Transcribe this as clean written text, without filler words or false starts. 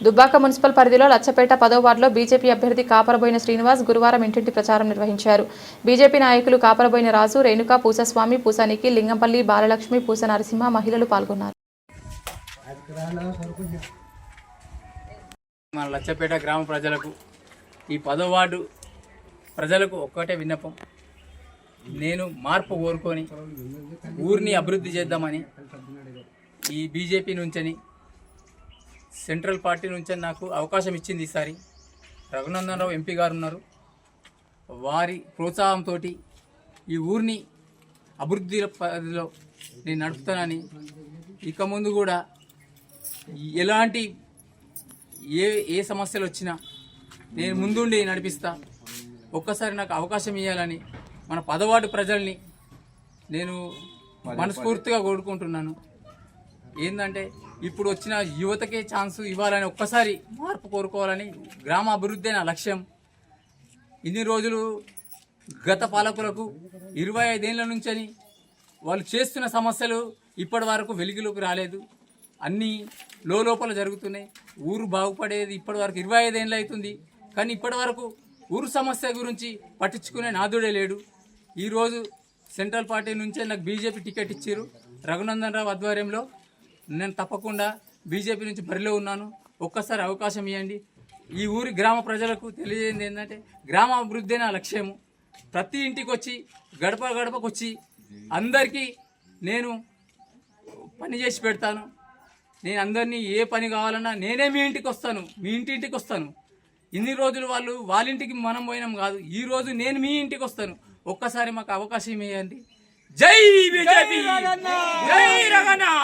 Dubbaka municipal పరిధిలో లచ్చపేట 10వ వార్డులో బీజేపీ అభ్యర్థి కాపరబోయిన శ్రీనివాస్ గురువారం ఇంటింటి ప్రచారం నిర్వహించారు. బీజేపీ నాయకులు కాపరబోయిన రాజు, రేణుక, పూసస్వామి, పూసానికి, లింగంపల్లి, బాలలక్ష్మి, పూస నరసింహ మహిళలు పాల్గొన్నారు. మన లచ్చపేట గ్రామ ప్రజలకు, ఈ 10వ వార్డు ప్రజలకు ఒక్కటే విన్నపం. నేను మార్పు కోరుకొని ఊరిని అభివృద్ధి చేద్దామని ఈ బీజేపీ నుంచని, సెంట్రల్ పార్టీ నుంచి నాకు అవకాశం ఇచ్చింది. ఈసారి రఘునందన్ రావు ఎంపీ గారు ఉన్నారు. వారి ప్రోత్సాహంతో ఈ ఊరిని అభివృద్ధి పదిలో నేను నడుపుతానని, ఇక ముందు కూడా ఎలాంటి ఏ సమస్యలు వచ్చినా నేను ముందుండి నడిపిస్తా. ఒక్కసారి నాకు అవకాశం ఇవ్వాలని మన 10వ వార్డు ప్రజల్ని నేను మనస్ఫూర్తిగా కోరుకుంటున్నాను. ఏంటంటే ఇప్పుడు వచ్చిన యువతకే ఛాన్స్ ఇవ్వాలని, ఒక్కసారి మార్పు కోరుకోవాలని, గ్రామ అభివృద్ధి నా లక్ష్యం. ఇన్ని రోజులు గత పాలకులకు 25 ఏళ్ల నుంచని వాళ్ళు చేస్తున్న సమస్యలు ఇప్పటి వరకు వెలుగులోకి రాలేదు. అన్నీ లోపల జరుగుతున్నాయి. ఊరు బాగుపడేది ఇప్పటి వరకు 25 ఏళ్ళు అవుతుంది. కానీ ఇప్పటి వరకు ఊరు సమస్య గురించి పట్టించుకునే నాదుడే లేడు. ఈరోజు సెంట్రల్ పార్టీ నుంచే నాకు బీజేపీ టికెట్ ఇచ్చారు. రఘునందన్ రావు ఆధ్వర్యంలో నేను తప్పకుండా బీజేపీ నుంచి బరిలో ఉన్నాను. ఒక్కసారి అవకాశం ఇవ్వండి. ఈ ఊరి గ్రామ ప్రజలకు తెలియజేయండి ఏంటంటే, గ్రామ అభివృద్ధి నా లక్ష్యము. ప్రతి ఇంటికి వచ్చి గడప గడపకు వచ్చి అందరికీ నేను పని చేసి పెడతాను. నేను అందరినీ ఏ పని కావాలన్నా నేనే మీ ఇంటికి వస్తాను, మీ ఇంటికి వస్తాను. ఇన్ని రోజులు వాళ్ళ ఇంటికి మనం పోయినాం కాదు, ఈ రోజు నేను మీ ఇంటికి వస్తాను. ఒక్కసారి మాకు అవకాశం ఇవ్వండి. జై బీజేపీ, జై రగన.